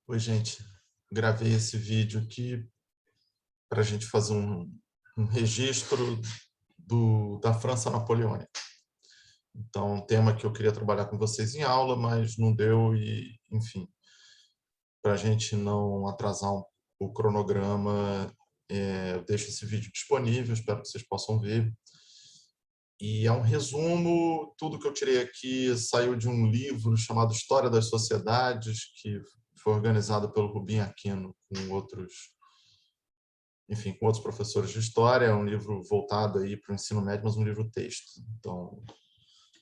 Oi, gente. Gravei esse vídeo aqui para a gente fazer um registro da França Napoleônica. Então, um tema que eu queria trabalhar com vocês em aula, mas não deu e, enfim, para a gente não atrasar o cronograma, eu deixo esse vídeo disponível, espero que vocês possam ver. E é um resumo, tudo que eu tirei aqui saiu de um livro chamado História das Sociedades, que foi organizado pelo Rubem Aquino com outros professores de história. É um livro voltado aí para o ensino médio, mas um livro texto. Então,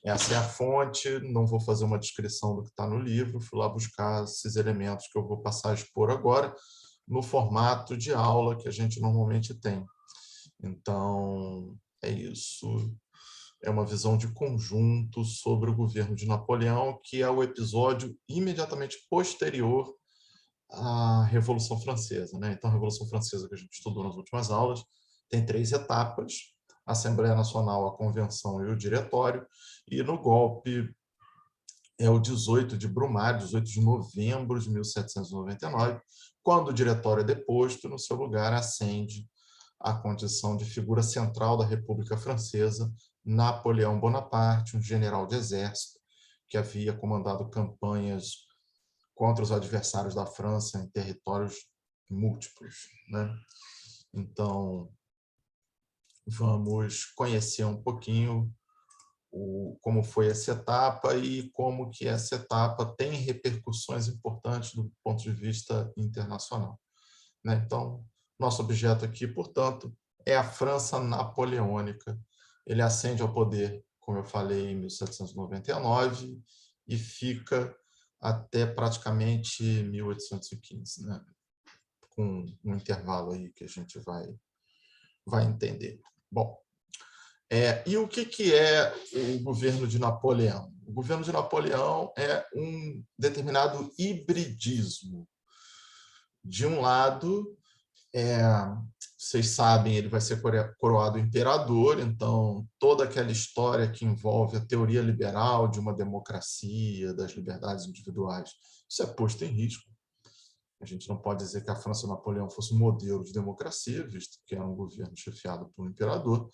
essa é a fonte, não vou fazer uma descrição do que está no livro, fui lá buscar esses elementos que eu vou passar a expor agora, no formato de aula que a gente normalmente tem. Então, é isso. É uma visão de conjunto sobre o governo de Napoleão, que é o episódio imediatamente posterior à Revolução Francesa, né? Então, a Revolução Francesa que a gente estudou nas últimas aulas tem 3 etapas: a Assembleia Nacional, a Convenção e o Diretório, e no golpe é o 18 de Brumário, 18 de novembro de 1799, quando o Diretório é deposto, no seu lugar ascende a condição de figura central da República Francesa Napoleão Bonaparte, um general de exército que havia comandado campanhas contra os adversários da França em territórios múltiplos, né? Então, vamos conhecer um pouquinho como foi essa etapa e como que essa etapa tem repercussões importantes do ponto de vista internacional, né? Então, nosso objeto aqui, portanto, é a França napoleônica. Ele ascende ao poder, como eu falei, em 1799 e fica até praticamente 1815, né? Com um intervalo aí que a gente vai entender. Bom, e o que é o governo de Napoleão? O governo de Napoleão é um determinado hibridismo. De um lado, vocês sabem, ele vai ser coroado imperador, então toda aquela história que envolve a teoria liberal de uma democracia, das liberdades individuais, isso é posto em risco. A gente não pode dizer que a França Napoleão fosse um modelo de democracia, visto que era um governo chefiado por um imperador,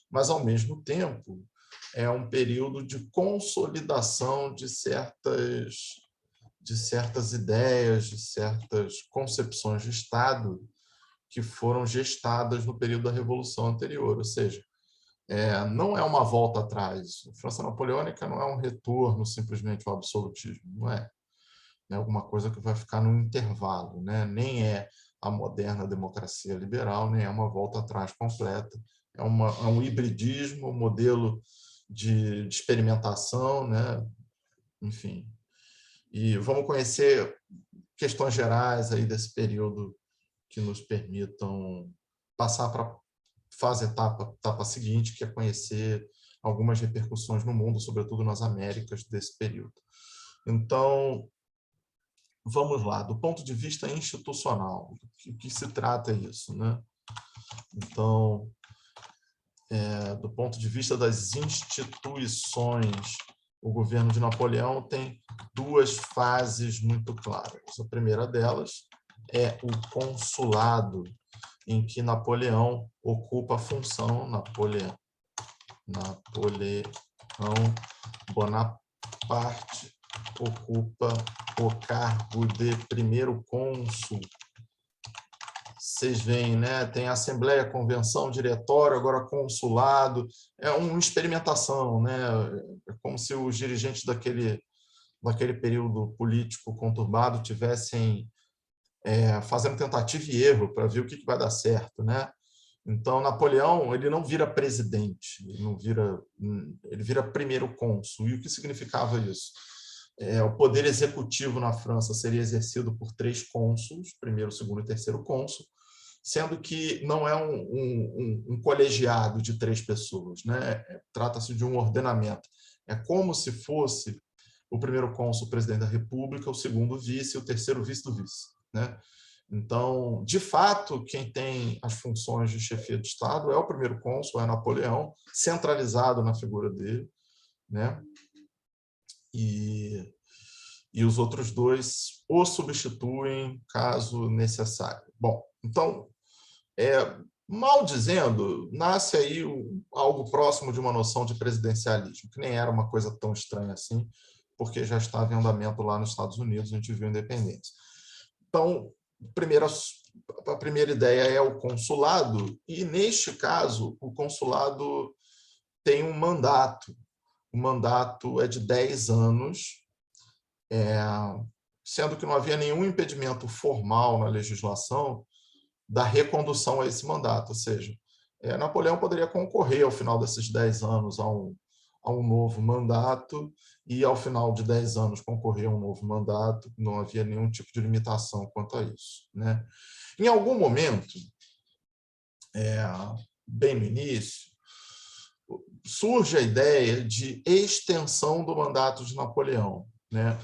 mas, ao mesmo tempo, é um período de consolidação de certas ideias, de certas concepções de Estado que foram gestadas no período da Revolução anterior, ou seja, não é uma volta atrás. A França Napoleônica não é um retorno simplesmente ao absolutismo, não é. É alguma coisa que vai ficar no intervalo, né? Nem é a moderna democracia liberal, nem é uma volta atrás completa. É um hibridismo, um modelo de experimentação, né? Enfim. E vamos conhecer questões gerais aí desse período que nos permitam passar para a etapa seguinte, que é conhecer algumas repercussões no mundo, sobretudo nas Américas, desse período. Então, vamos lá, do ponto de vista institucional, do que se trata isso, né? Então, do ponto de vista das instituições, o governo de Napoleão tem 2 fases muito claras. A primeira delas é o consulado, em que Napoleão ocupa a função, Napoleão Bonaparte ocupa o cargo de primeiro cônsul. Vocês veem, né? Tem Assembleia, Convenção, Diretório, agora Consulado. É uma experimentação, né? É como se os dirigentes daquele período político conturbado tivessem fazendo tentativa e erro para ver o que vai dar certo, né? Então, Napoleão, ele não vira presidente, ele vira primeiro cônsul. E o que significava isso? O poder executivo na França seria exercido por 3 cônsuls, primeiro, segundo e terceiro cônsul, sendo que não é um colegiado de 3 pessoas, né? Trata-se de um ordenamento. É como se fosse o primeiro cônsul o presidente da República, o segundo vice e o terceiro vice do vice, né? Então, de fato, quem tem as funções de chefia de Estado é o primeiro cônsul, é Napoleão, centralizado na figura dele, né? E e os outros dois o substituem caso necessário. Bom, então, mal dizendo, nasce aí algo próximo de uma noção de presidencialismo, que nem era uma coisa tão estranha assim, porque já estava em andamento lá nos Estados Unidos, a gente viu a independência. Então, a primeira ideia é o consulado, e neste caso, o consulado tem um mandato. O mandato é de 10 anos, sendo que não havia nenhum impedimento formal na legislação da recondução a esse mandato, ou seja, Napoleão poderia concorrer ao final desses 10 anos a um novo mandato e, ao final de 10 anos, concorrer a um novo mandato, não havia nenhum tipo de limitação quanto a isso, né? Em algum momento, bem no início, surge a ideia de extensão do mandato de Napoleão, né?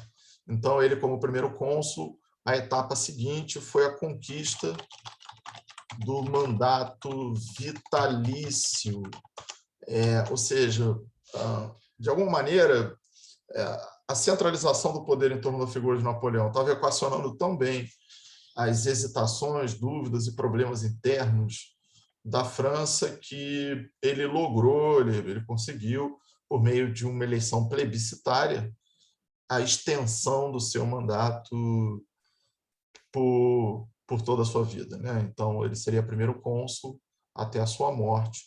Então, ele, como primeiro cônsul, a etapa seguinte foi a conquista do mandato vitalício, ou seja, de alguma maneira, a centralização do poder em torno da figura de Napoleão estava equacionando tão bem as hesitações, dúvidas e problemas internos da França que ele logrou, ele conseguiu, por meio de uma eleição plebiscitária, a extensão do seu mandato por toda a sua vida, né? Então, ele seria primeiro cônsul até a sua morte,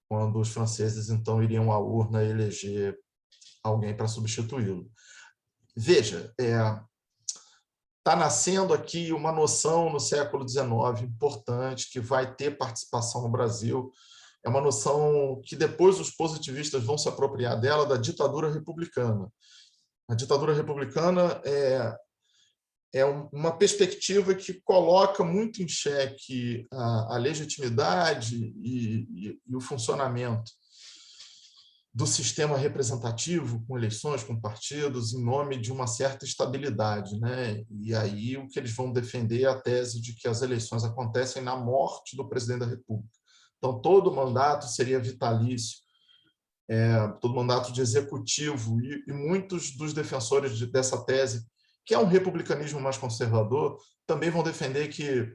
quando os franceses, então, iriam à urna eleger alguém para substituí-lo. Veja, está nascendo aqui uma noção no século XIX importante, que vai ter participação no Brasil. É uma noção que depois os positivistas vão se apropriar dela, da ditadura republicana. A ditadura republicana é uma perspectiva que coloca muito em xeque a legitimidade e o funcionamento do sistema representativo, com eleições, com partidos, em nome de uma certa estabilidade, né? E aí o que eles vão defender é a tese de que as eleições acontecem na morte do presidente da República. Então, todo mandato seria vitalício, todo mandato de executivo, e muitos dos defensores dessa tese, que é um republicanismo mais conservador, também vão defender que,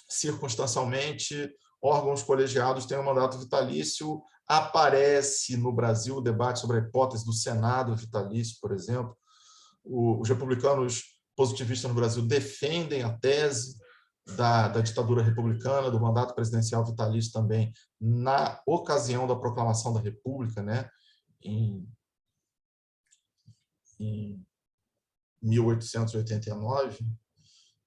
circunstancialmente, órgãos colegiados têm um mandato vitalício. Aparece no Brasil o debate sobre a hipótese do Senado vitalício, por exemplo. Os republicanos positivistas no Brasil defendem a tese da ditadura republicana, do mandato presidencial vitalício também, na ocasião da proclamação da República, né, em 1889,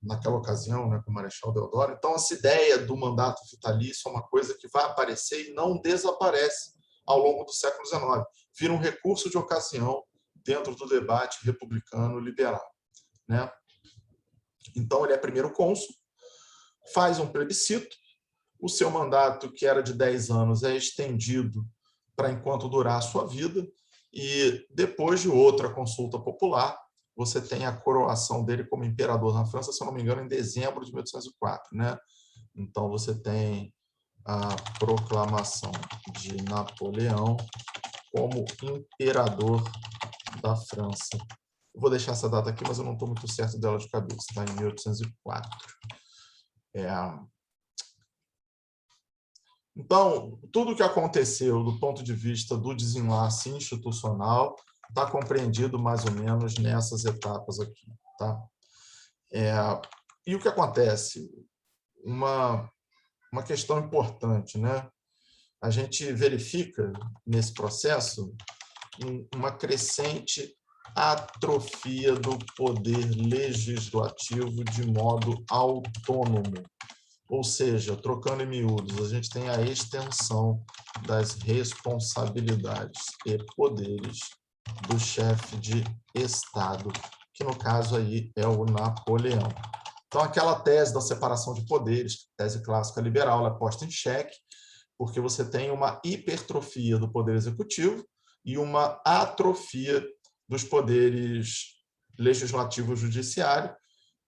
naquela ocasião, né, com o Marechal Deodoro. Então, essa ideia do mandato vitalício é uma coisa que vai aparecer e não desaparece ao longo do século XIX. Vira um recurso de ocasião dentro do debate republicano-liberal, né? Então, ele é primeiro cônsul, faz um plebiscito, o seu mandato, que era de 10 anos, é estendido para enquanto durar a sua vida, e depois de outra consulta popular, você tem a coroação dele como imperador na França, se eu não me engano, em dezembro de 1804, né? Então, você tem a proclamação de Napoleão como imperador da França. Eu vou deixar essa data aqui, mas eu não estou muito certo dela de cabeça, está em 1804. Então, tudo o que aconteceu do ponto de vista do desenlace institucional está compreendido mais ou menos nessas etapas aqui, tá? E o que acontece? Uma questão importante, né? A gente verifica nesse processo uma crescente atrofia do poder legislativo de modo autônomo. Ou seja, trocando em miúdos, a gente tem a extensão das responsabilidades e poderes do chefe de Estado, que no caso aí é o Napoleão. Então, aquela tese da separação de poderes, tese clássica liberal, ela é posta em xeque, porque você tem uma hipertrofia do poder executivo e uma atrofia dos poderes legislativo e judiciário.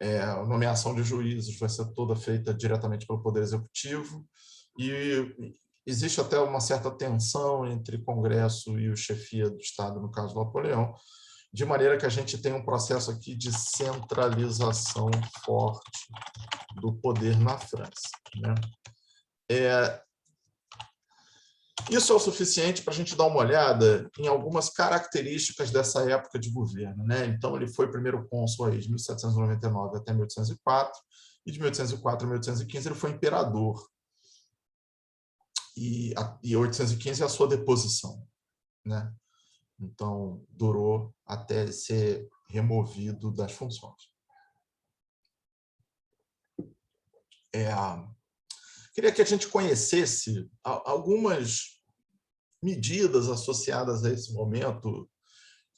A nomeação de juízes vai ser toda feita diretamente pelo Poder Executivo, e existe até uma certa tensão entre Congresso e o chefia do Estado, no caso do Napoleão. de maneira que a gente tem um processo aqui de centralização forte do poder na França, né? Isso é o suficiente para a gente dar uma olhada em algumas características dessa época de governo, né? Então, ele foi primeiro cônsul aí de 1799 até 1804, e de 1804 a 1815 ele foi imperador. E 815 é a sua deposição, né? Então, durou até ser removido das funções. Queria que a gente conhecesse algumas medidas associadas a esse momento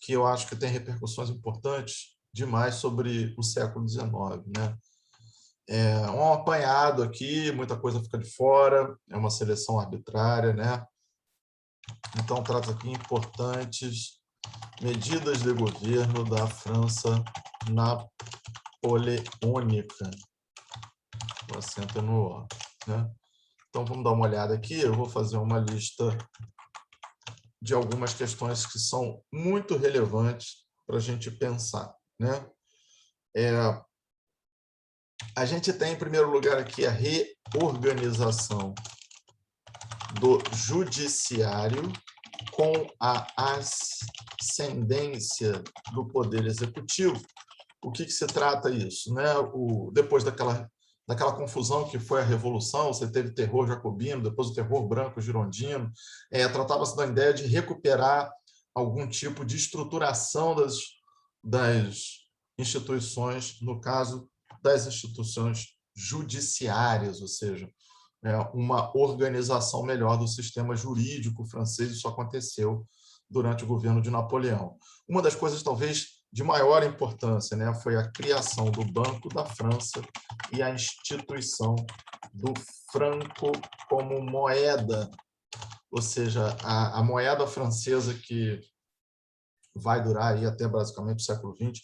que eu acho que tem repercussões importantes demais sobre o século XIX, né? Um apanhado aqui, muita coisa fica de fora, é uma seleção arbitrária, né? Então, trata aqui importantes medidas de governo da França napoleônica. O acento é no O, né? Então, vamos dar uma olhada aqui. Eu vou fazer uma lista de algumas questões que são muito relevantes para a gente pensar, né? A gente tem, em primeiro lugar, aqui a reorganização do judiciário com a ascendência do poder executivo. O que se trata isso, né? Depois daquela confusão que foi a Revolução, você teve terror jacobino, depois o terror branco girondino, tratava-se da ideia de recuperar algum tipo de estruturação das instituições, no caso das instituições judiciárias, ou seja, uma organização melhor do sistema jurídico francês. Isso aconteceu durante o governo de Napoleão. Uma das coisas, talvez, de maior importância, né, foi a criação do Banco da França e a instituição do franco como moeda, ou seja, a moeda francesa que vai durar aí até basicamente o século XX.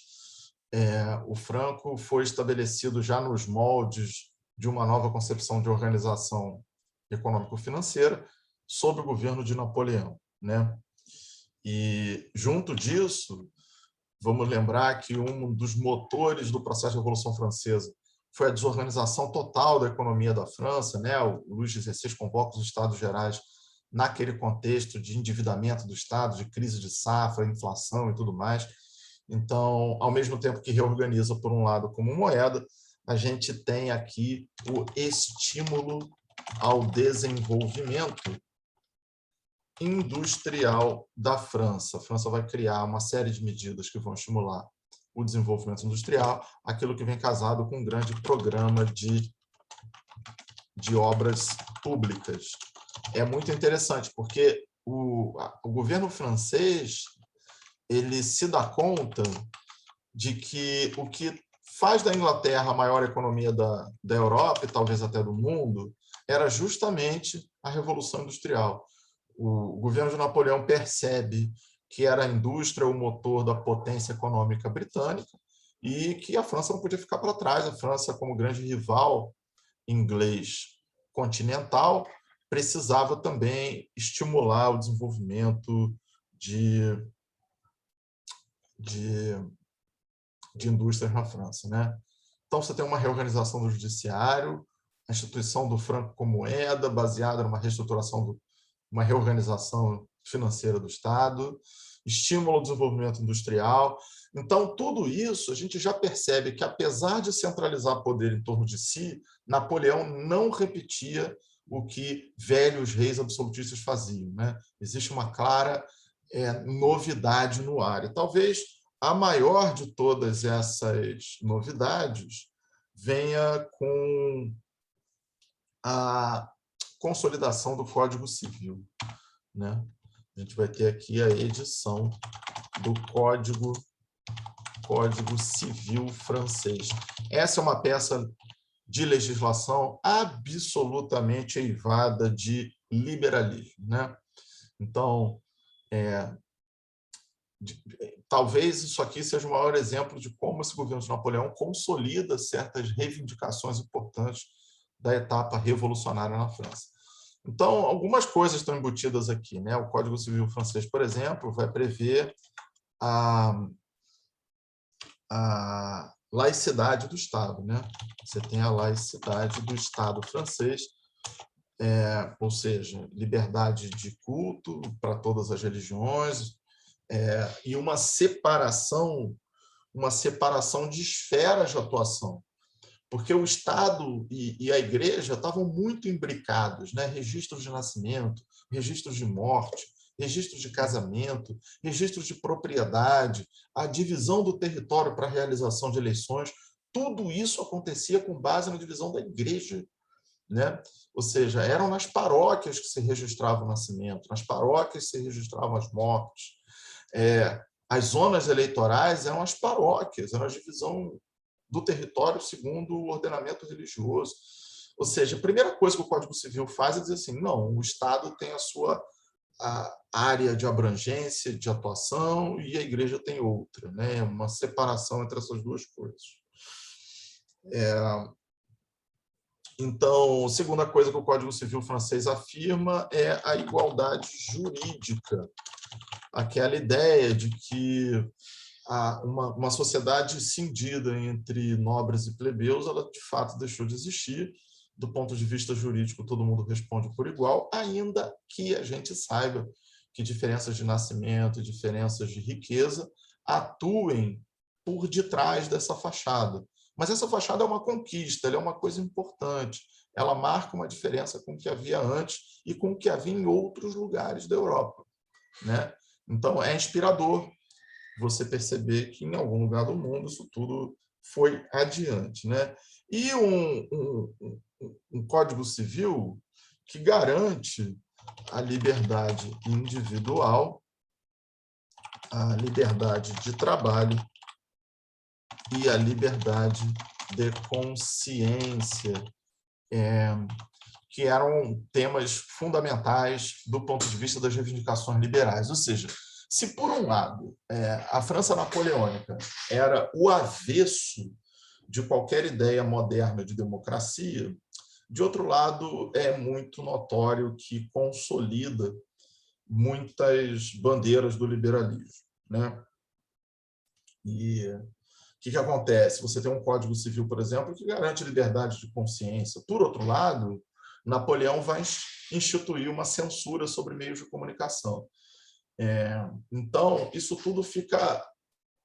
O franco foi estabelecido já nos moldes de uma nova concepção de organização econômico-financeira sob o governo de Napoleão, né? E, junto disso, vamos lembrar que um dos motores do processo de Revolução Francesa foi a desorganização total da economia da França, né? O Luís XVI convoca os Estados Gerais naquele contexto de endividamento do Estado, de crise de safra, inflação e tudo mais. Então, ao mesmo tempo que reorganiza, por um lado, como moeda, a gente tem aqui o estímulo ao desenvolvimento industrial da França. A França vai criar uma série de medidas que vão estimular o desenvolvimento industrial, aquilo que vem casado com um grande programa de obras públicas. É muito interessante, porque o governo francês ele se dá conta de que o que faz da Inglaterra a maior economia da Europa, e talvez até do mundo, era justamente a Revolução Industrial. O governo de Napoleão percebe que era a indústria o motor da potência econômica britânica e que a França não podia ficar para trás. A França, como grande rival inglês continental, precisava também estimular o desenvolvimento de indústrias na França, né? Então, você tem uma reorganização do judiciário, a instituição do franco como moeda, baseada numa reestruturação, uma reorganização financeira do Estado, estímulo ao desenvolvimento industrial. Então, tudo isso a gente já percebe que, apesar de centralizar poder em torno de si, Napoleão não repetia o que velhos reis absolutistas faziam, né? Existe uma clara novidade no ar. E talvez a maior de todas essas novidades venha com a consolidação do Código Civil, né? A gente vai ter aqui a edição do Código Civil francês. Essa é uma peça de legislação absolutamente eivada de liberalismo, né? Então, talvez isso aqui seja o maior exemplo de como esse governo de Napoleão consolida certas reivindicações importantes da etapa revolucionária na França. Então, algumas coisas estão embutidas aqui, né? O Código Civil francês, por exemplo, vai prever a laicidade do Estado, né? Você tem a laicidade do Estado francês, ou seja, liberdade de culto para todas as religiões, e uma separação de esferas de atuação, porque o Estado e a Igreja estavam muito imbricados, né? Registros de nascimento, registros de morte, registros de casamento, registros de propriedade, a divisão do território para a realização de eleições, tudo isso acontecia com base na divisão da Igreja, né? Ou seja, eram nas paróquias que se registrava o nascimento, nas paróquias se registravam as mortes. As zonas eleitorais eram as paróquias, era a divisão do território segundo o ordenamento religioso. Ou seja, a primeira coisa que o Código Civil faz é dizer assim, não, o Estado tem a sua área de abrangência, de atuação, e a Igreja tem outra, né? Uma separação entre essas duas coisas. Então, a segunda coisa que o Código Civil francês afirma é a igualdade jurídica, aquela ideia de que uma sociedade cindida entre nobres e plebeus, ela de fato deixou de existir. Do ponto de vista jurídico, todo mundo responde por igual, ainda que a gente saiba que diferenças de nascimento, diferenças de riqueza atuem por detrás dessa fachada. Mas essa fachada é uma conquista, ela é uma coisa importante. Ela marca uma diferença com o que havia antes e com o que havia em outros lugares da Europa, né? Então, é inspirador você perceber que em algum lugar do mundo isso tudo foi adiante, né? E um Código Civil que garante a liberdade individual, a liberdade de trabalho e a liberdade de consciência, que eram temas fundamentais do ponto de vista das reivindicações liberais. Ou seja, se por um lado a França napoleônica era o avesso de qualquer ideia moderna de democracia, de outro lado é muito notório que consolida muitas bandeiras do liberalismo, né? E o que acontece? Você tem um Código Civil, por exemplo, que garante liberdade de consciência. Por outro lado, Napoleão vai instituir uma censura sobre meios de comunicação. Então, isso tudo fica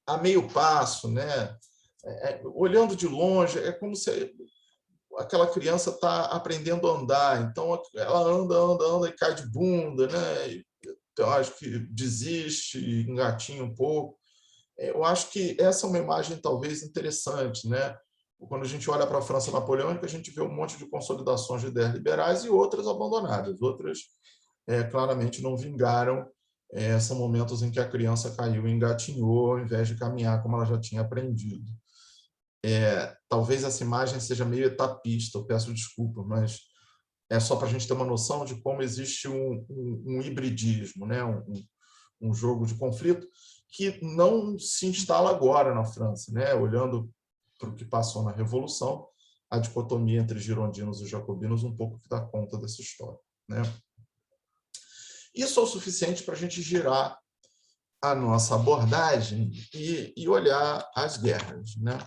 a meio passo, né? Olhando de longe, é como se aquela criança está aprendendo a andar, então ela anda e cai de bunda, né? Então, acho que desiste, engatinha um pouco. Eu acho que essa é uma imagem talvez interessante, né? Quando a gente olha para a França napoleônica, a gente vê um monte de consolidações de ideias liberais e outras abandonadas, outras claramente não vingaram. São momentos em que a criança caiu e engatinhou, ao invés de caminhar como ela já tinha aprendido. Talvez essa imagem seja meio etapista, eu peço desculpa, mas é só para a gente ter uma noção de como existe um hibridismo, né? Um jogo de conflito que não se instala agora na França, né? Olhando para o que passou na Revolução, a dicotomia entre girondinos e jacobinos um pouco que dá conta dessa história, né? Isso é o suficiente para a gente girar a nossa abordagem e olhar as guerras, né?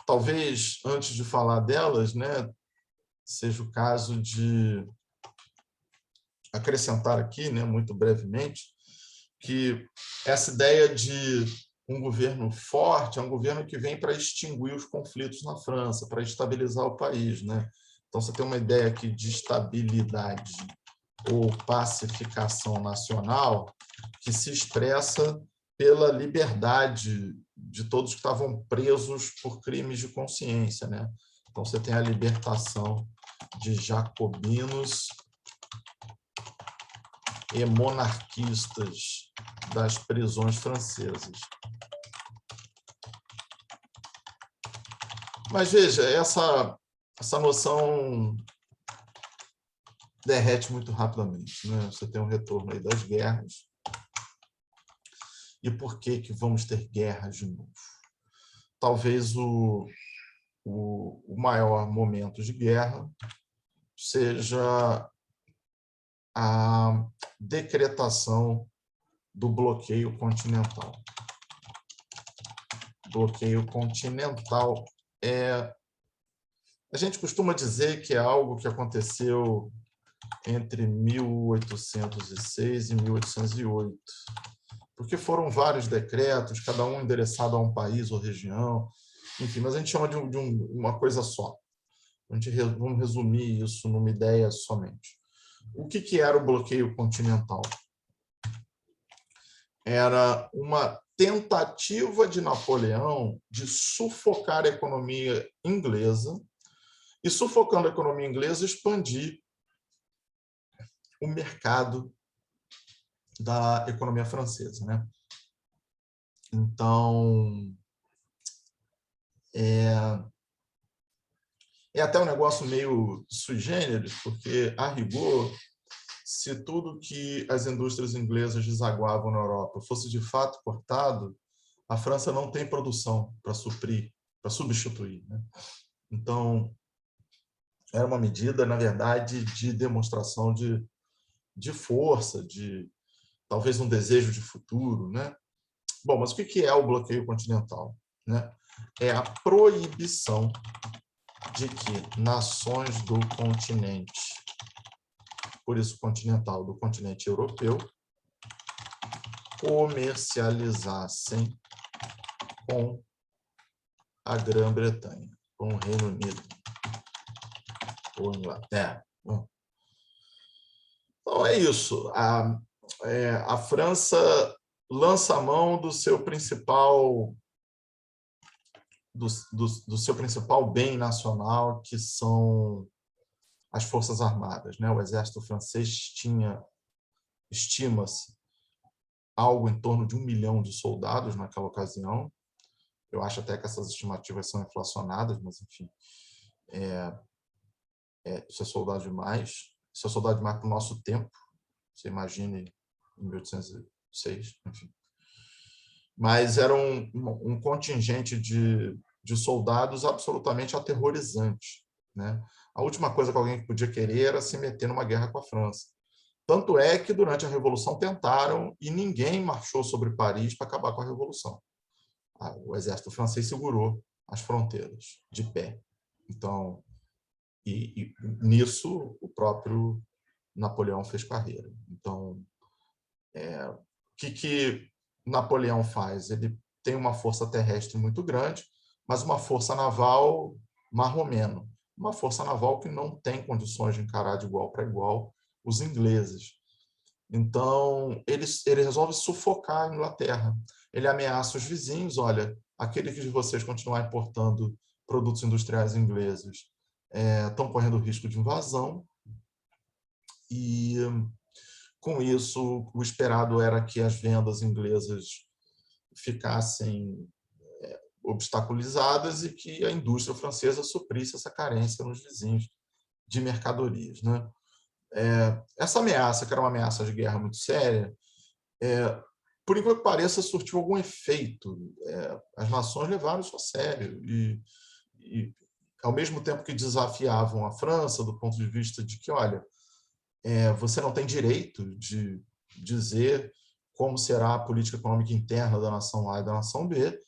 Talvez, antes de falar delas, né, seja o caso de acrescentar aqui, né, muito brevemente, que essa ideia de um governo forte é um governo que vem para extinguir os conflitos na França, para estabilizar o país, né? Então, você tem uma ideia aqui de estabilidade ou pacificação nacional que se expressa pela liberdade de todos que estavam presos por crimes de consciência, né? Então, você tem a libertação de jacobinos e monarquistas das prisões francesas. Mas veja, essa noção derrete muito rapidamente, né? Você tem um retorno aí das guerras. E por que vamos ter guerras de novo? Talvez o maior momento de guerra seja a decretação do bloqueio continental. bloqueio continental. A gente costuma dizer que é algo que aconteceu entre 1806 e 1808, porque foram vários decretos, cada um endereçado a um país ou região, enfim, mas a gente chama de uma coisa só. Vamos resumir isso numa ideia somente. O que era o bloqueio continental? Era uma tentativa de Napoleão de sufocar a economia inglesa e, sufocando a economia inglesa, expandir o mercado da economia francesa, né? Então, é até um negócio meio sui generis, porque, a rigor, se tudo que as indústrias inglesas desaguavam na Europa fosse de fato cortado, a França não tem produção para suprir, para substituir, né? Então, era uma medida, na verdade, de demonstração de força, de talvez um desejo de futuro, né? Bom, mas o que é o bloqueio continental, né? É a proibição de que nações do continente, por isso continental, do continente europeu, comercializassem com a Grã-Bretanha, com o Reino Unido ou Inglaterra. Bom, então é isso. A França lança a mão do seu principal do seu principal bem nacional, que são as Forças Armadas, né? O exército francês tinha, estima-se, algo em torno de 1 milhão de soldados naquela ocasião. Eu acho até que essas estimativas são inflacionadas, mas, enfim, isso é soldado demais. Isso é soldado demais para o nosso tempo. Você imagine em 1806, enfim. Mas era um contingente de soldados absolutamente aterrorizante, né? A última coisa que alguém podia querer era se meter numa guerra com a França. Tanto é que, durante a Revolução, tentaram e ninguém marchou sobre Paris para acabar com a Revolução. O exército francês segurou as fronteiras de pé. Então, e nisso, o próprio Napoleão fez carreira. Então, o que Napoleão faz? Ele tem uma força terrestre muito grande, mas uma força naval marromeno. Uma força naval que não tem condições de encarar de igual para igual os ingleses. Então, ele resolve sufocar a Inglaterra. Ele ameaça os vizinhos: olha, aquele que de vocês continuar importando produtos industriais ingleses estão correndo risco de invasão, e, com isso, o esperado era que as vendas inglesas ficassem obstaculizadas e que a indústria francesa suprisse essa carência nos vizinhos de mercadorias, né? Essa ameaça, que era uma ameaça de guerra muito séria, por enquanto que pareça, surtiu algum efeito. As nações levaram isso a sério e, ao mesmo tempo que desafiavam a França do ponto de vista de que, olha, você não tem direito de dizer como será a política econômica interna da nação A e da nação B,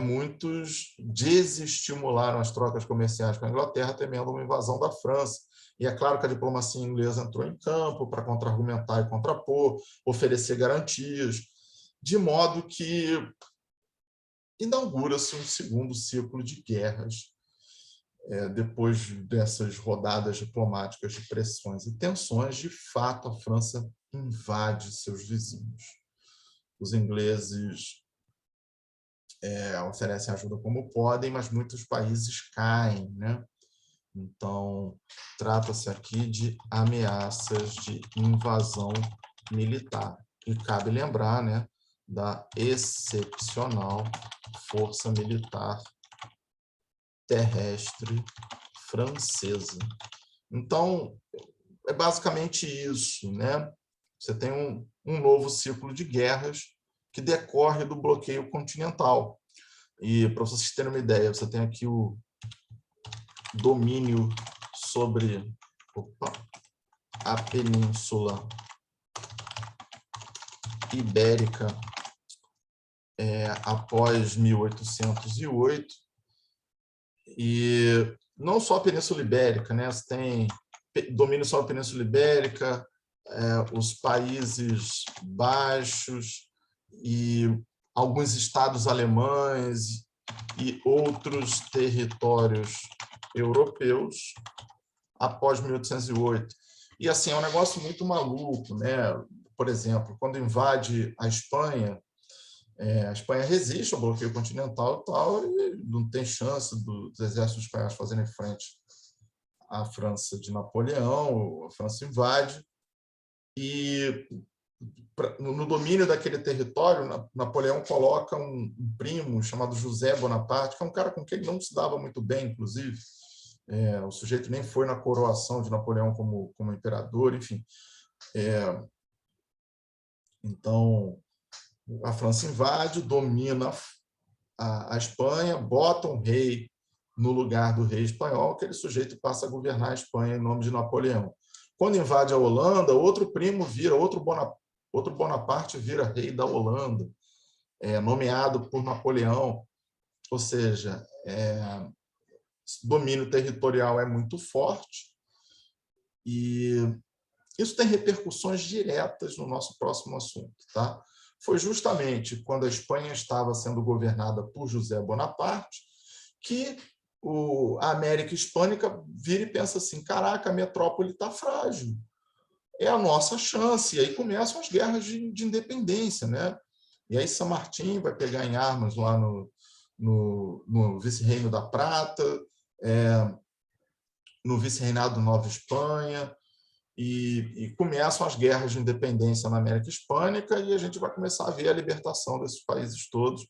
muitos desestimularam as trocas comerciais com a Inglaterra, temendo uma invasão da França. E é claro que a diplomacia inglesa entrou em campo para contra-argumentar e contrapor, oferecer garantias, de modo que inaugura-se um segundo ciclo de guerras, depois dessas rodadas diplomáticas de pressões e tensões. De fato, a França invade seus vizinhos. Os ingleses oferecem ajuda como podem, mas muitos países caem, né? Então, trata-se aqui de ameaças de invasão militar. E cabe lembrar, né, da excepcional força militar terrestre francesa. Então, é basicamente isso, né? Você tem um novo ciclo de guerras que decorre do bloqueio continental. E, para vocês terem uma ideia, você tem aqui o domínio sobre a Península Ibérica após 1808, e não só a Península Ibérica, né? Você tem domínio sobre a Península Ibérica, os Países Baixos e alguns estados alemães e outros territórios europeus após 1808. E assim, é um negócio muito maluco, né? Por exemplo, quando invade a Espanha resiste ao bloqueio continental e tal, e não tem chance dos exércitos espanhóis fazerem frente à França de Napoleão, a França invade, e no domínio daquele território, Napoleão coloca um primo chamado José Bonaparte, que é um cara com quem ele não se dava muito bem, inclusive. O sujeito nem foi na coroação de Napoleão como imperador, enfim. Então, a França invade, domina a Espanha, bota um rei no lugar do rei espanhol, aquele sujeito passa a governar a Espanha em nome de Napoleão. Quando invade a Holanda, outro primo vira, outro Bonaparte vira rei da Holanda, nomeado por Napoleão. Ou seja, domínio territorial é muito forte e isso tem repercussões diretas no nosso próximo assunto, tá? Foi justamente quando a Espanha estava sendo governada por José Bonaparte que a América Hispânica vira e pensa assim, caraca, a metrópole está frágil, é a nossa chance. E aí começam as guerras de independência, né? E aí São Martín vai pegar em armas lá no Vice-Reino da Prata, no Vice-Reinado Nova Espanha, e começam as guerras de independência na América Hispânica e a gente vai começar a ver a libertação desses países todos.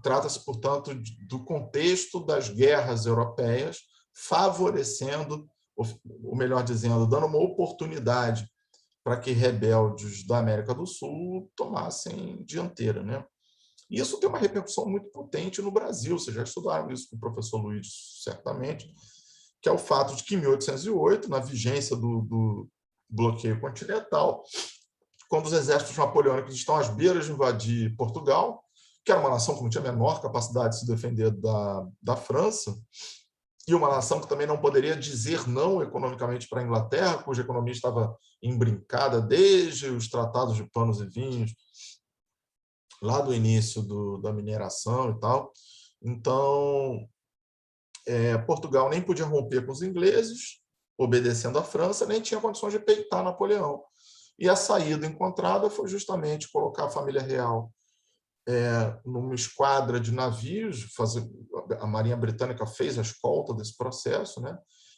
Trata-se, portanto, do contexto das guerras europeias, favorecendo, ou melhor dizendo, dando uma oportunidade para que rebeldes da América do Sul tomassem dianteira, né? E isso tem uma repercussão muito potente no Brasil. Vocês já estudaram isso com o professor Luiz, certamente, que é o fato de que, em 1808, na vigência do bloqueio continental, quando os exércitos napoleônicos estão às beiras de invadir Portugal, que era uma nação que não tinha a menor capacidade de se defender da França, e uma nação que também não poderia dizer não economicamente para a Inglaterra, cuja economia estava embrincada desde os tratados de panos e vinhos, lá do início da mineração e tal. Então, Portugal nem podia romper com os ingleses, obedecendo à França, nem tinha condições de peitar Napoleão. E a saída encontrada foi justamente colocar a família real numa esquadra de navios, a Marinha Britânica fez a escolta desse processo, né?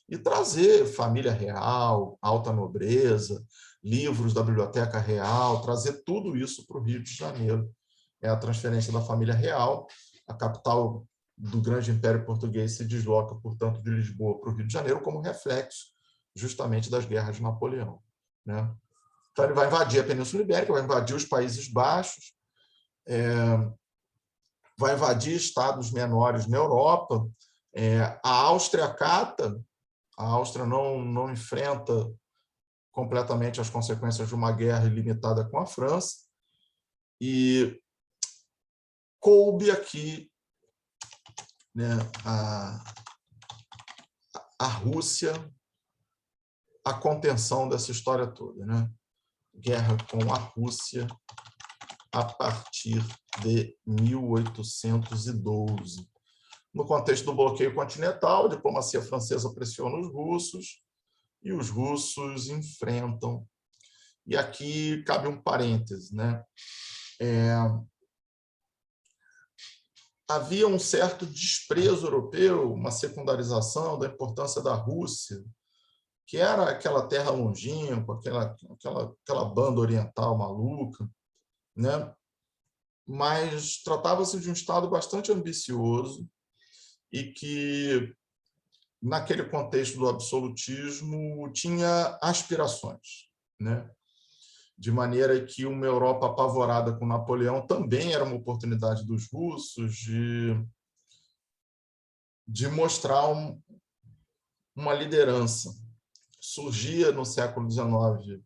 E trazer família real, alta nobreza, livros da Biblioteca Real, trazer tudo isso para o Rio de Janeiro. É a transferência da família real, a capital do grande Império Português se desloca, portanto, de Lisboa para o Rio de Janeiro como reflexo justamente das guerras de Napoleão, né? Então, ele vai invadir a Península Ibérica, vai invadir os Países Baixos, vai invadir estados menores na Europa. A Áustria acata, a Áustria não enfrenta completamente as consequências de uma guerra ilimitada com a França, e coube aqui, né, a Rússia a contenção dessa história toda, né? Guerra com a Rússia a partir de 1812. No contexto do bloqueio continental, a diplomacia francesa pressiona os russos e os russos enfrentam. E aqui cabe um parêntese, né? Havia um certo desprezo europeu, uma secundarização da importância da Rússia, que era aquela terra longínqua, aquela banda oriental maluca, né? Mas tratava-se de um Estado bastante ambicioso e que, naquele contexto do absolutismo, tinha aspirações, né? De maneira que uma Europa apavorada com Napoleão também era uma oportunidade dos russos de mostrar uma liderança. Surgia no século XIX,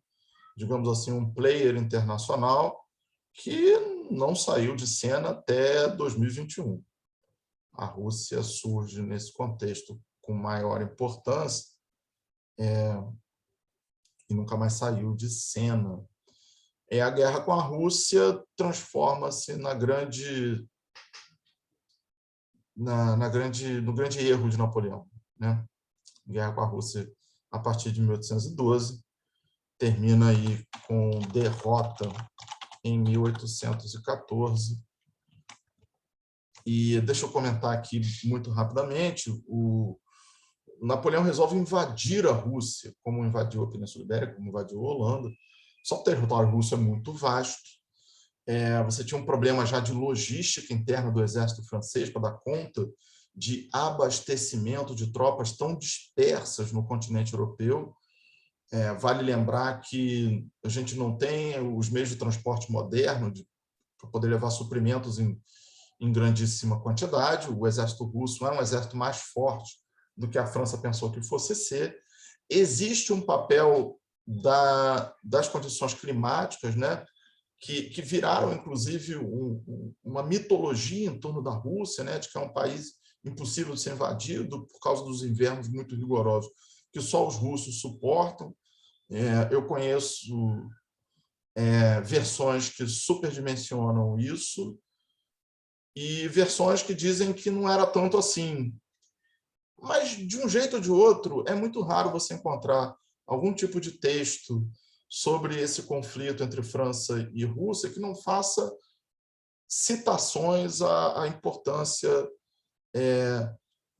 digamos assim, um player internacional que não saiu de cena até 2021. A Rússia surge nesse contexto com maior importância e nunca mais saiu de cena. A guerra com a Rússia transforma-se no grande erro de Napoleão, né? A guerra com a Rússia, a partir de 1812, termina aí com derrota em 1814. E deixa eu comentar aqui muito rapidamente, o Napoleão resolve invadir a Rússia, como invadiu a Península Ibérica, como invadiu a Holanda. Só que o território russo é muito vasto. Você tinha um problema já de logística interna do exército francês para dar conta de abastecimento de tropas tão dispersas no continente europeu. Vale lembrar que a gente não tem os meios de transporte modernos para poder levar suprimentos em grandíssima quantidade. O exército russo é um exército mais forte do que a França pensou que fosse ser. Existe um papel das condições climáticas, né, que viraram, inclusive, uma mitologia em torno da Rússia, né, de que é um país impossível de ser invadido por causa dos invernos muito rigorosos, que só os russos suportam. Eu conheço versões que superdimensionam isso e versões que dizem que não era tanto assim. Mas, de um jeito ou de outro, é muito raro você encontrar algum tipo de texto sobre esse conflito entre França e Rússia que não faça citações à importância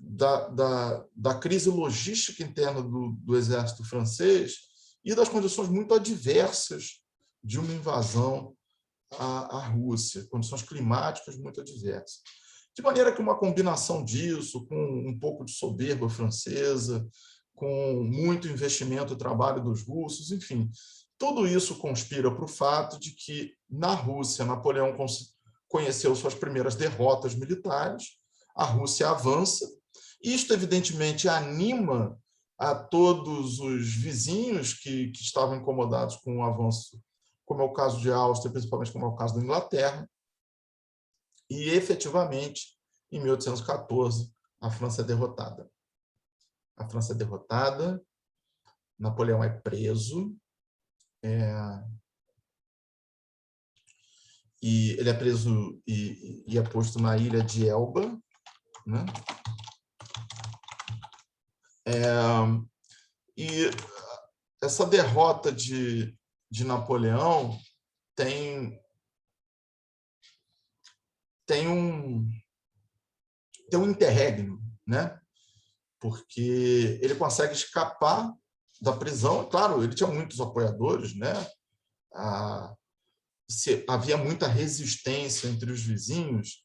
da crise logística interna do exército francês e das condições muito adversas de uma invasão à Rússia, condições climáticas muito adversas. De maneira que uma combinação disso, com um pouco de soberba francesa, com muito investimento e trabalho dos russos, enfim, tudo isso conspira para o fato de que, na Rússia, Napoleão conheceu suas primeiras derrotas militares, a Rússia avança. Isto, evidentemente, anima a todos os vizinhos que estavam incomodados com o avanço, como é o caso de Áustria, principalmente como é o caso da Inglaterra. E, efetivamente, em 1814, a França é derrotada. A França é derrotada, Napoleão é preso, e ele é preso e é posto na ilha de Elba, né? E essa derrota de Napoleão tem um interregno, né? Porque ele consegue escapar da prisão. Claro, ele tinha muitos apoiadores, né? Havia muita resistência entre os vizinhos,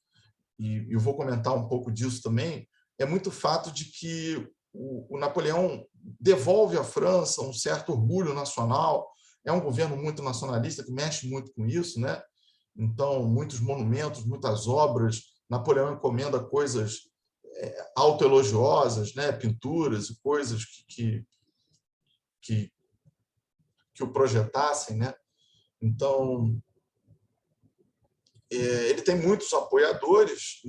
e eu vou comentar um pouco disso também. É muito fato de que o Napoleão devolve à França um certo orgulho nacional. É um governo muito nacionalista que mexe muito com isso, né? Então, muitos monumentos, muitas obras. Napoleão encomenda coisas autoelogiosas, né? Pinturas e coisas que o projetassem, né? Então, ele tem muitos apoiadores,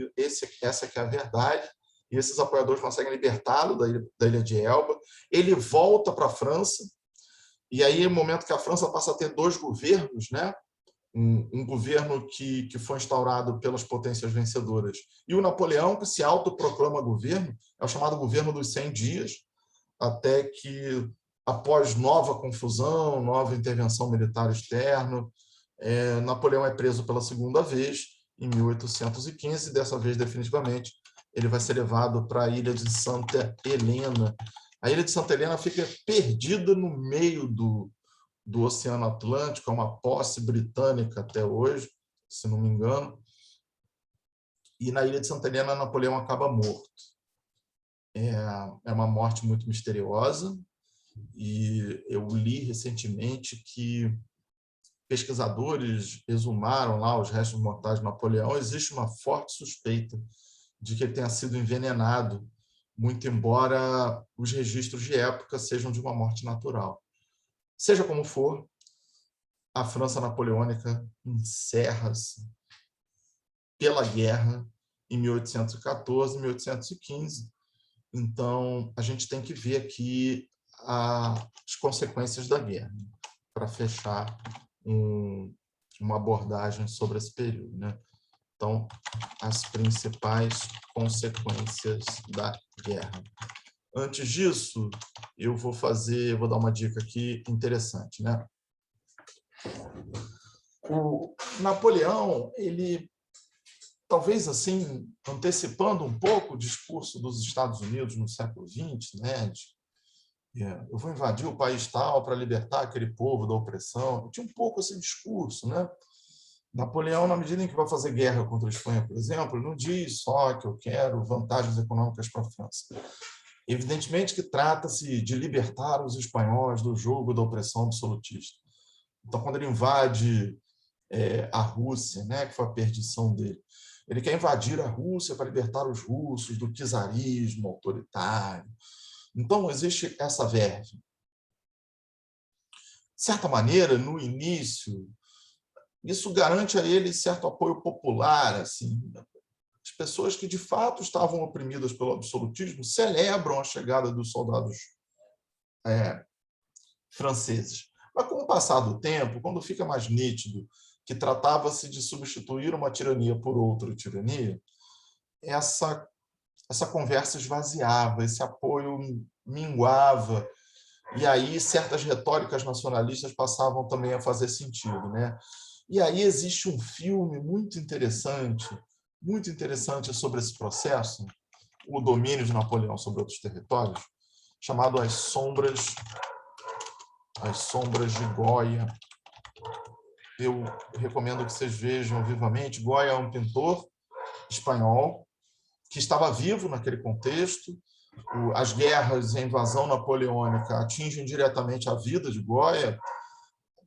essa que é a verdade, e esses apoiadores conseguem libertá-lo da ilha de Elba. Ele volta para a França, e aí é o momento que a França passa a ter dois governos, né? Um governo que foi instaurado pelas potências vencedoras, e o Napoleão, que se autoproclama governo, é o chamado governo dos 100 dias, até que, após nova confusão, nova intervenção militar externa, Napoleão é preso pela segunda vez, em 1815, e dessa vez, definitivamente, ele vai ser levado para a ilha de Santa Helena. A ilha de Santa Helena fica perdida no meio do Oceano Atlântico, é uma posse britânica até hoje, se não me engano. E na ilha de Santa Helena, Napoleão acaba morto. É uma morte muito misteriosa, e eu li recentemente que pesquisadores exumaram lá os restos mortais de Napoleão. Existe uma forte suspeita de que ele tenha sido envenenado, muito embora os registros de época sejam de uma morte natural. Seja como for, a França napoleônica encerra-se pela guerra em 1814 e 1815. Então, a gente tem que ver aqui as consequências da guerra, para fechar uma abordagem sobre esse período, né? Então, as principais consequências da guerra. Antes disso, eu vou dar uma dica aqui interessante, né? O Napoleão, ele, talvez assim, antecipando um pouco o discurso dos Estados Unidos no século XX, né? Eu vou invadir o país tal para libertar aquele povo da opressão. Tinha um pouco esse discurso, né? Napoleão, na medida em que vai fazer guerra contra a Espanha, por exemplo, não diz só que eu quero vantagens econômicas para a França. Evidentemente que trata-se de libertar os espanhóis do jugo da opressão absolutista. Então, quando ele invade a Rússia, né, que foi a perdição dele, ele quer invadir a Rússia para libertar os russos do czarismo autoritário. Então, existe essa verve. De certa maneira, no início, isso garante a ele certo apoio popular. Assim, as pessoas que, de fato, estavam oprimidas pelo absolutismo celebram a chegada dos soldados franceses. Mas, com o passar do tempo, quando fica mais nítido que tratava-se de substituir uma tirania por outra tirania, essa conversa esvaziava, esse apoio minguava, e aí certas retóricas nacionalistas passavam também a fazer sentido, né? E aí existe um filme muito interessante sobre esse processo, o domínio de Napoleão sobre outros territórios, chamado As Sombras de Goya. Eu recomendo que vocês vejam vivamente. Goya é um pintor espanhol que estava vivo naquele contexto. As guerras e a invasão napoleônica atingem diretamente a vida de Goya,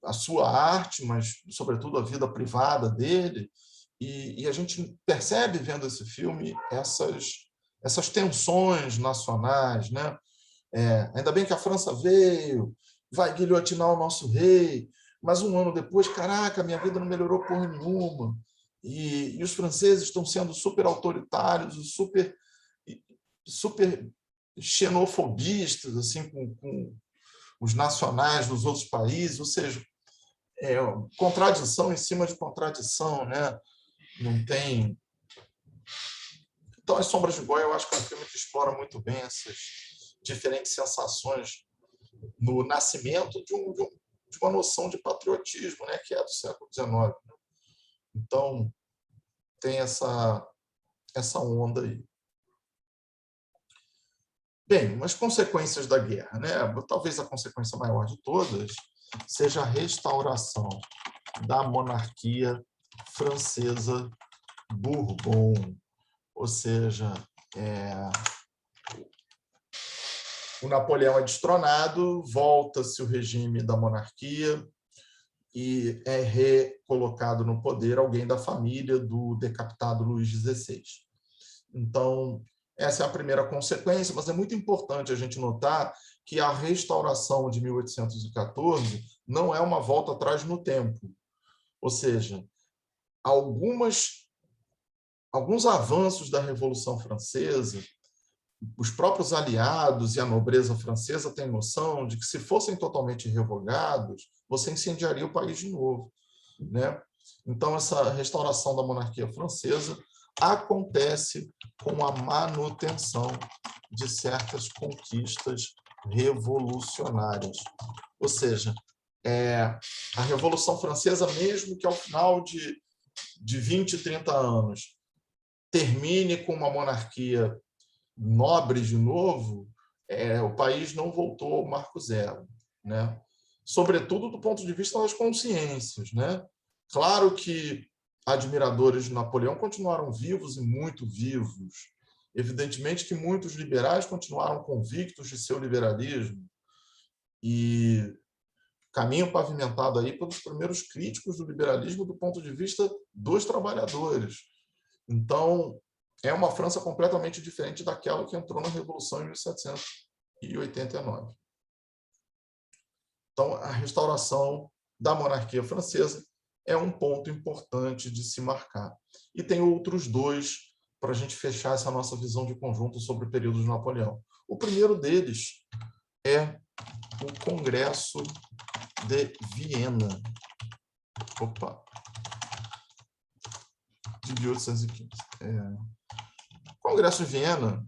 a sua arte, mas, sobretudo, a vida privada dele. E a gente percebe, vendo esse filme, essas tensões nacionais, né? Ainda bem que a França veio, vai guilhotinar o nosso rei, mas um ano depois, caraca, minha vida não melhorou porra nenhuma. E os franceses estão sendo super autoritários, super xenofobistas, assim, com os nacionais dos outros países, ou seja, contradição em cima de contradição, né? Não tem. Então, As Sombras de Goya, eu acho que é um filme que explora muito bem essas diferentes sensações no nascimento de uma noção de patriotismo, né, que é do século XIX. Então, tem essa onda aí. Bem, as consequências da guerra, né? Talvez a consequência maior de todas seja a restauração da monarquia francesa Bourbon, ou seja, o Napoleão é destronado, volta-se o regime da monarquia e é recolocado no poder alguém da família do decapitado Luís XVI. Então, essa é a primeira consequência, mas é muito importante a gente notar que a restauração de 1814 não é uma volta atrás no tempo. Ou seja, alguns avanços da Revolução Francesa, os próprios aliados e a nobreza francesa têm noção de que, se fossem totalmente revogados, você incendiaria o país de novo, né? Então, essa restauração da monarquia francesa acontece com a manutenção de certas conquistas revolucionárias. Ou seja, a Revolução Francesa, mesmo que ao final de 20, 30 anos termine com uma monarquia nobre de novo, o país não voltou ao marco zero, né? Sobretudo do ponto de vista das consciências, né? Claro que admiradores de Napoleão continuaram vivos e muito vivos. Evidentemente que muitos liberais continuaram convictos de seu liberalismo, e caminho pavimentado aí pelos primeiros críticos do liberalismo do ponto de vista dos trabalhadores. Então, é uma França completamente diferente daquela que entrou na Revolução em 1789. Então, a restauração da monarquia francesa é um ponto importante de se marcar. E tem outros dois para a gente fechar essa nossa visão de conjunto sobre o período de Napoleão. O primeiro deles é o Congresso de Viena. Opa! De 1815. O Congresso de Viena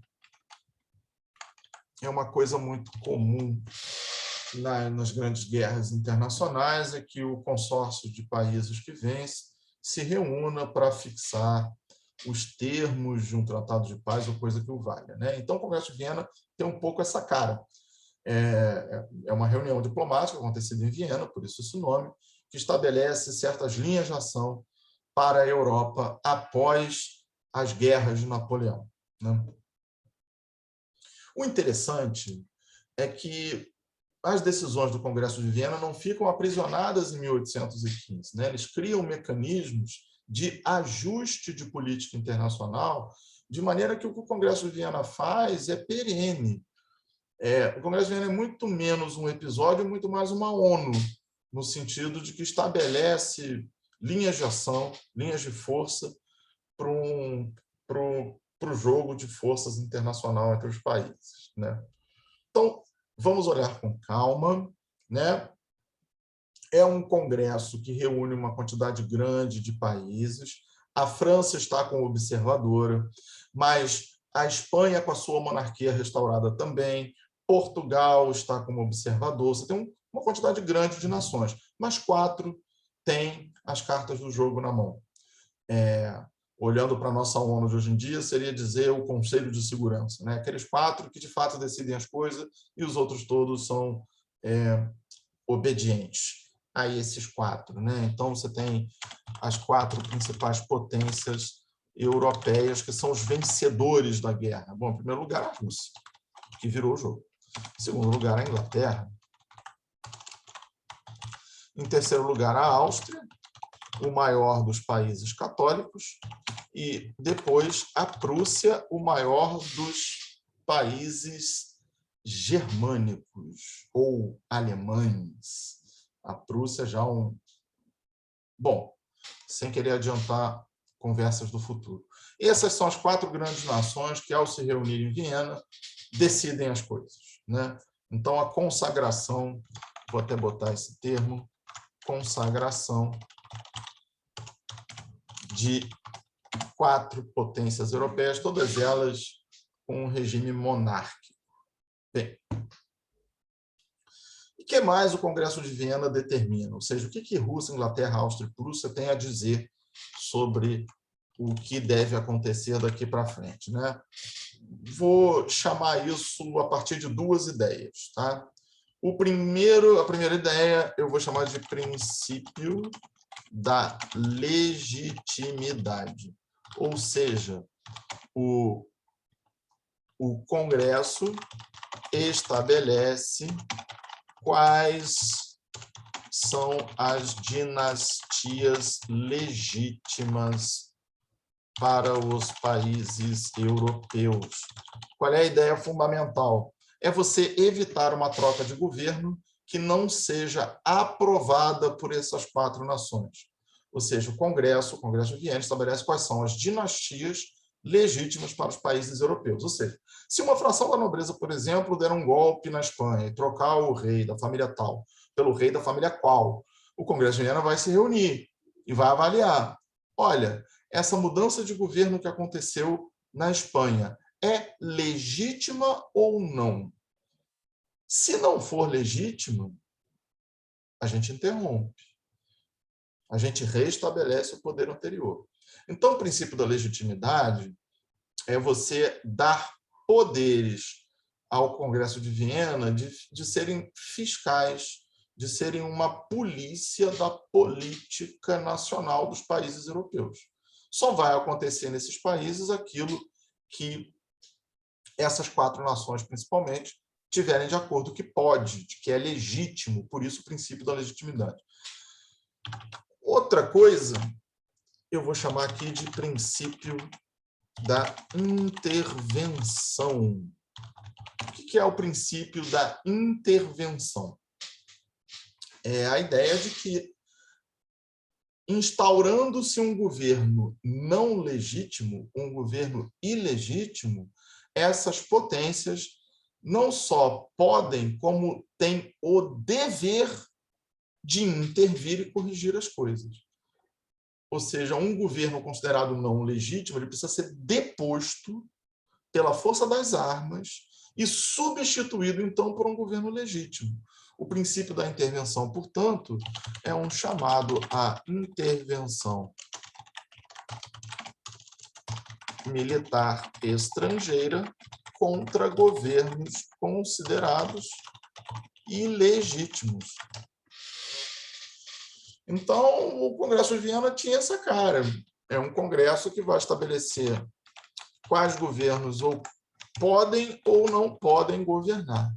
é uma coisa muito comum nas grandes guerras internacionais, é que o consórcio de países que vence se reúna para fixar os termos de um tratado de paz ou coisa que o valha, né? Então, o Congresso de Viena tem um pouco essa cara. É uma reunião diplomática acontecida em Viena, por isso esse nome, que estabelece certas linhas de ação para a Europa após as guerras de Napoleão, né? O interessante é que as decisões do Congresso de Viena não ficam aprisionadas em 1815, né? Eles criam mecanismos de ajuste de política internacional, de maneira que o que o Congresso de Viena faz é perene. O Congresso de Viena é muito menos um episódio, muito mais uma ONU, no sentido de que estabelece linhas de ação, linhas de força para o jogo de forças internacional entre os países, né? Então, vamos olhar com calma, né? É um congresso que reúne uma quantidade grande de países. A França está como observadora, mas a Espanha, com a sua monarquia restaurada também, Portugal está como observador. Você tem uma quantidade grande de nações, mas 4 têm as cartas do jogo na mão. Olhando para a nossa ONU de hoje em dia, seria dizer o Conselho de Segurança, né? Aqueles 4 que, de fato, decidem as coisas e os outros todos são obedientes a esses 4, né? Então, você tem as 4 principais potências europeias, que são os vencedores da guerra. Bom, em primeiro lugar, a Rússia, que virou o jogo. Em segundo lugar, a Inglaterra. Em terceiro lugar, a Áustria, o maior dos países católicos. E depois a Prússia, o maior dos países germânicos ou alemães. A Prússia já Bom, sem querer adiantar conversas do futuro. Essas são as 4 grandes nações que, ao se reunirem em Viena, decidem as coisas, né? Então, a consagração, vou até botar esse termo, consagração de 4 potências europeias, todas elas com um regime monárquico. Bem, o que mais o Congresso de Viena determina? Ou seja, o que Rússia, Inglaterra, Áustria e Prússia têm a dizer sobre o que deve acontecer daqui para frente, né? Vou chamar isso a partir de 2 ideias, tá? A primeira ideia eu vou chamar de princípio da legitimidade. Ou seja, o Congresso estabelece quais são as dinastias legítimas para os países europeus. Qual é a ideia fundamental? É você evitar uma troca de governo que não seja aprovada por essas 4 nações. Ou seja, o Congresso de Viena estabelece quais são as dinastias legítimas para os países europeus. Ou seja, se uma fração da nobreza, por exemplo, der um golpe na Espanha e trocar o rei da família tal pelo rei da família qual, o Congresso de Viena vai se reunir e vai avaliar. Olha, essa mudança de governo que aconteceu na Espanha é legítima ou não? Se não for legítima, a gente interrompe. A gente reestabelece o poder anterior. Então, o princípio da legitimidade é você dar poderes ao Congresso de Viena de serem fiscais, de serem uma polícia da política nacional dos países europeus. Só vai acontecer nesses países aquilo que essas 4 nações, principalmente, tiverem de acordo que pode, que é legítimo, por isso o princípio da legitimidade. Outra coisa, eu vou chamar aqui de princípio da intervenção. O que é o princípio da intervenção? É a ideia de que instaurando-se um governo não legítimo, um governo ilegítimo, essas potências não só podem, como têm o dever de intervir e corrigir as coisas. Ou seja, um governo considerado não legítimo, ele precisa ser deposto pela força das armas e substituído, então, por um governo legítimo. O princípio da intervenção, portanto, é um chamado à intervenção militar estrangeira contra governos considerados ilegítimos. Então, o Congresso de Viena tinha essa cara. É um congresso que vai estabelecer quais governos ou podem ou não podem governar,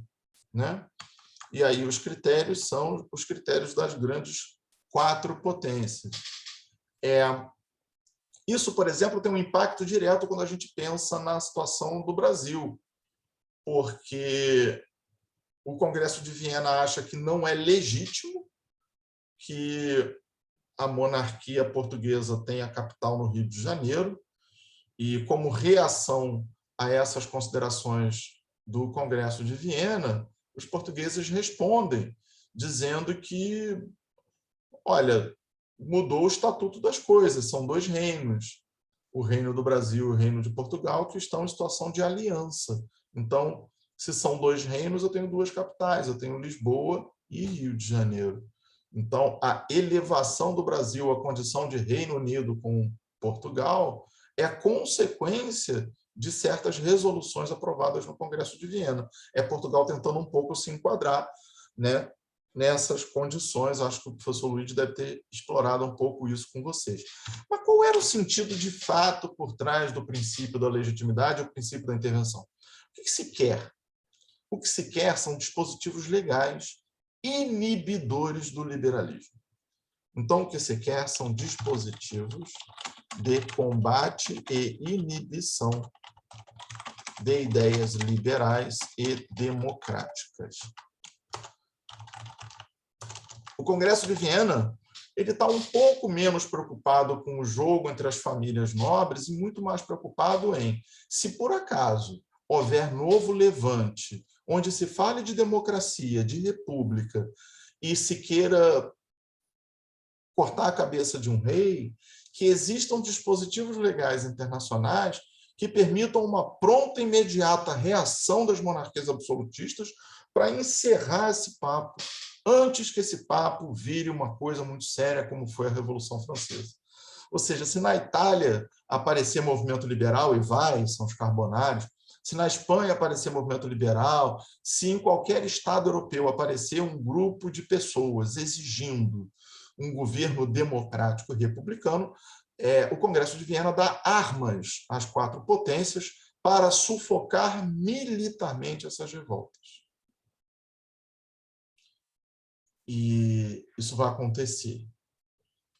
né? E aí os critérios são os critérios das grandes 4 potências. Isso, por exemplo, tem um impacto direto quando a gente pensa na situação do Brasil, porque o Congresso de Viena acha que não é legítimo que a monarquia portuguesa tenha a capital no Rio de Janeiro, e como reação a essas considerações do Congresso de Viena, os portugueses respondem dizendo que, olha, mudou o estatuto das coisas, são 2 reinos, o Reino do Brasil e o Reino de Portugal, que estão em situação de aliança. Então, se são 2 reinos, eu tenho 2 capitais, eu tenho Lisboa e Rio de Janeiro. Então, a elevação do Brasil à condição de Reino Unido com Portugal é consequência de certas resoluções aprovadas no Congresso de Viena. É Portugal tentando um pouco se enquadrar, né, nessas condições. Acho que o professor Luiz deve ter explorado um pouco isso com vocês. Mas qual era o sentido de fato por trás do princípio da legitimidade e o princípio da intervenção? O que se quer? O que se quer são dispositivos legais inibidores do liberalismo. Então, o que se quer são dispositivos de combate e inibição de ideias liberais e democráticas. O Congresso de Viena ele está um pouco menos preocupado com o jogo entre as famílias nobres e muito mais preocupado em, se por acaso houver novo levante, onde se fale de democracia, de república, e se queira cortar a cabeça de um rei, que existam dispositivos legais internacionais que permitam uma pronta e imediata reação das monarquias absolutistas para encerrar esse papo, antes que esse papo vire uma coisa muito séria, como foi a Revolução Francesa. Ou seja, se na Itália aparecer movimento liberal, e vai, são os carbonários, se na Espanha aparecer movimento liberal, se em qualquer Estado europeu aparecer um grupo de pessoas exigindo um governo democrático e republicano, o Congresso de Viena dá armas às 4 potências para sufocar militarmente essas revoltas. E isso vai acontecer.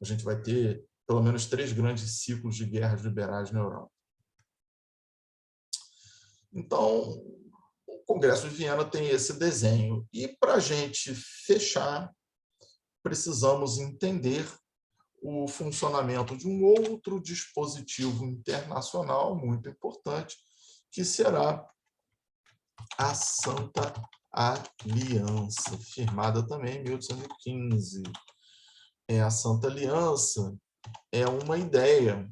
A gente vai ter pelo menos 3 grandes ciclos de guerras liberais na Europa. Então, o Congresso de Viena tem esse desenho. E para a gente fechar, precisamos entender o funcionamento de um outro dispositivo internacional muito importante, que será a Santa Aliança, firmada também em 1815. A Santa Aliança é uma ideia,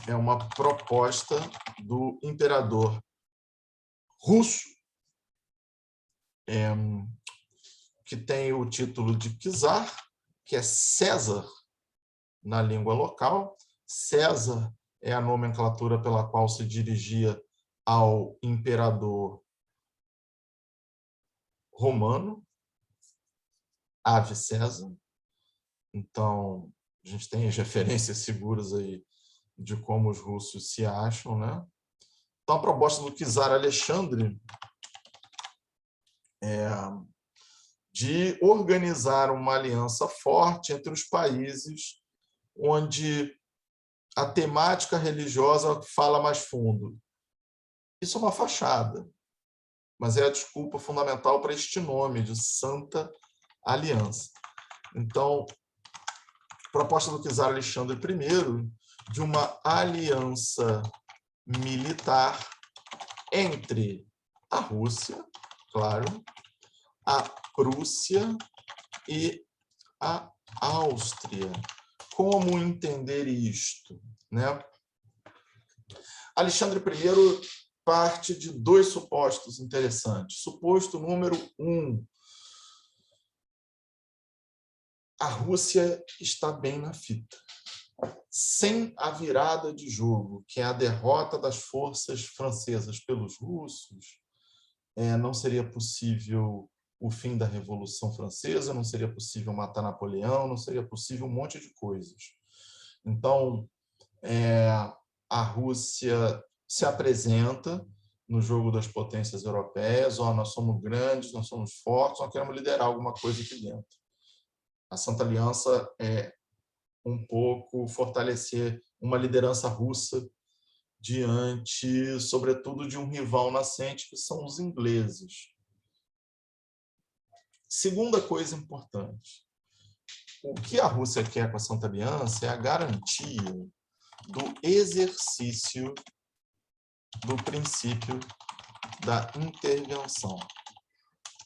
é uma proposta do imperador russo, que tem o título de czar, que é César na língua local. César é a nomenclatura pela qual se dirigia ao imperador romano, Ave César. Então, a gente tem as referências seguras aí de como os russos se acham, né? Então, a proposta do czar Alexandre é de organizar uma aliança forte entre os países onde a temática religiosa fala mais fundo. Isso é uma fachada, mas é a desculpa fundamental para este nome de Santa Aliança. Então, proposta do czar Alexandre I de uma aliança militar entre a Rússia, claro, a Prússia e a Áustria. Como entender isto, né? Alexandre I parte de dois supostos interessantes. Suposto número 1. A Rússia está bem na fita. Sem a virada de jogo, que é a derrota das forças francesas pelos russos, não seria possível o fim da Revolução Francesa, não seria possível matar Napoleão, não seria possível um monte de coisas. Então, a Rússia se apresenta no jogo das potências europeias: nós somos grandes, nós somos fortes, nós queremos liderar alguma coisa aqui dentro. A Santa Aliança é um pouco fortalecer uma liderança russa diante, sobretudo, de um rival nascente, que são os ingleses. Segunda coisa importante: o que a Rússia quer com a Santa Aliança é a garantia do exercício do princípio da intervenção.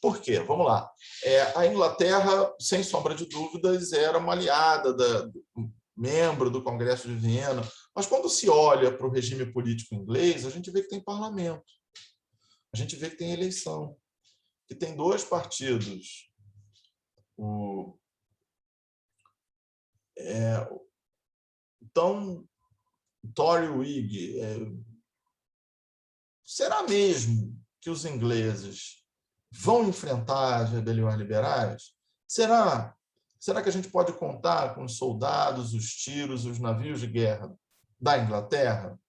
Por quê? Vamos lá. A Inglaterra, sem sombra de dúvidas, era uma aliada, membro do Congresso de Viena, mas quando se olha para o regime político inglês, a gente vê que tem parlamento, a gente vê que tem eleição, que tem dois partidos. Então, Tory Whig, será mesmo que os ingleses vão enfrentar as rebeliões liberais? Será que a gente pode contar com os soldados, os tiros, os navios de guerra da Inglaterra?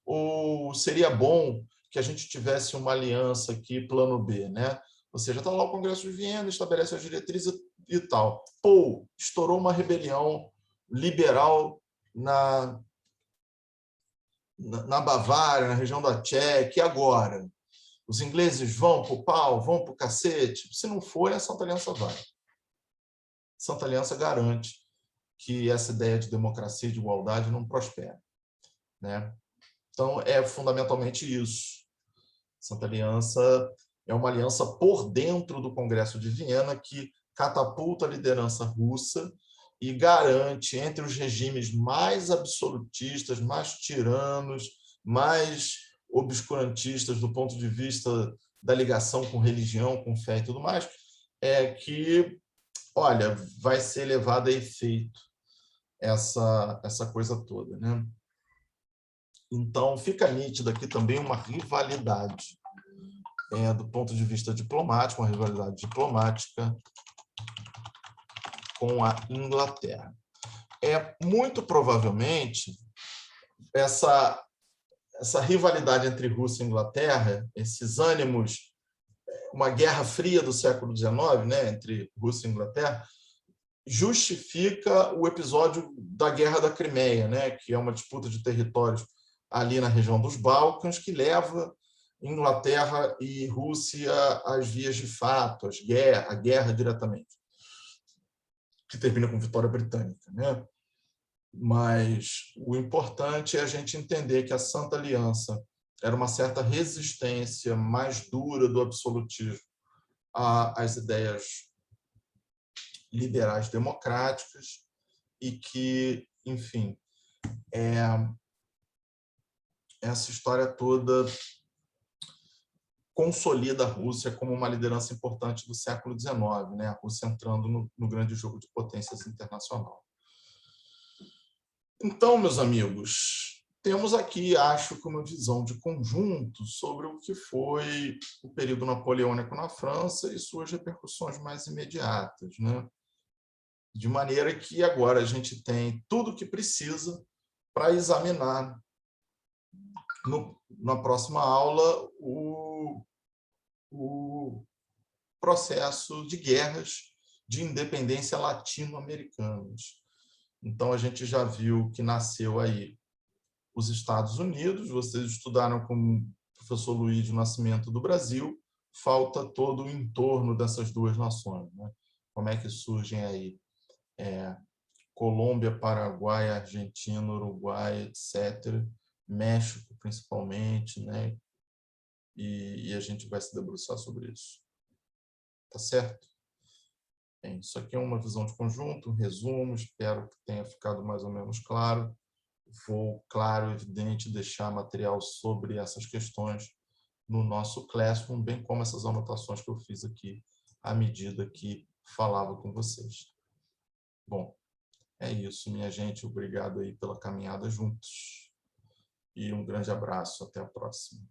Ou seria bom que a gente tivesse uma aliança aqui, plano B, né? Ou seja, está lá o Congresso de Viena, estabelece as diretrizes e tal. Estourou uma rebelião liberal na Bavária, na região da Tchequia, e agora? Os ingleses vão para o pau, vão para o cacete? Se não for, a Santa Aliança vai. Santa Aliança garante que essa ideia de democracia e de igualdade não prospera, né? Então, é fundamentalmente isso. Santa Aliança é uma aliança por dentro do Congresso de Viena que catapulta a liderança russa e garante, entre os regimes mais absolutistas, mais tiranos, mais obscurantistas do ponto de vista da ligação com religião, com fé e tudo mais, que, olha, vai ser levada a efeito essa coisa toda, né? Então, fica nítida aqui também uma rivalidade do ponto de vista diplomático, uma rivalidade diplomática com a Inglaterra. Muito provavelmente, essa rivalidade entre Rússia e Inglaterra, esses ânimos, uma guerra fria do século XIX, né, entre Rússia e Inglaterra, justifica o episódio da Guerra da Crimeia, né, que é uma disputa de territórios ali na região dos Balcãs, que leva Inglaterra e Rússia às vias de fato, a guerra diretamente, que termina com vitória britânica, né? Mas o importante é a gente entender que a Santa Aliança era uma certa resistência mais dura do absolutismo às ideias liberais democráticas e que, enfim, essa história toda consolida a Rússia como uma liderança importante do século XIX, né? A Rússia entrando no grande jogo de potências internacional. Então, meus amigos, temos aqui, acho que uma visão de conjunto sobre o que foi o período napoleônico na França e suas repercussões mais imediatas, né? De maneira que agora a gente tem tudo o que precisa para examinar na próxima aula o processo de guerras de independência latino-americanas. Então, a gente já viu que nasceu aí os Estados Unidos, vocês estudaram com o professor Luiz o nascimento do Brasil, falta todo o entorno dessas duas nações, né? Como é que surgem aí Colômbia, Paraguai, Argentina, Uruguai, etc. México, principalmente, né? E a gente vai se debruçar sobre isso. Tá certo? Bem, isso aqui é uma visão de conjunto, um resumo, espero que tenha ficado mais ou menos claro. Vou, claro, evidente, deixar material sobre essas questões no nosso Classroom, bem como essas anotações que eu fiz aqui à medida que falava com vocês. Bom, é isso, minha gente. Obrigado aí pela caminhada juntos. E um grande abraço. Até a próxima.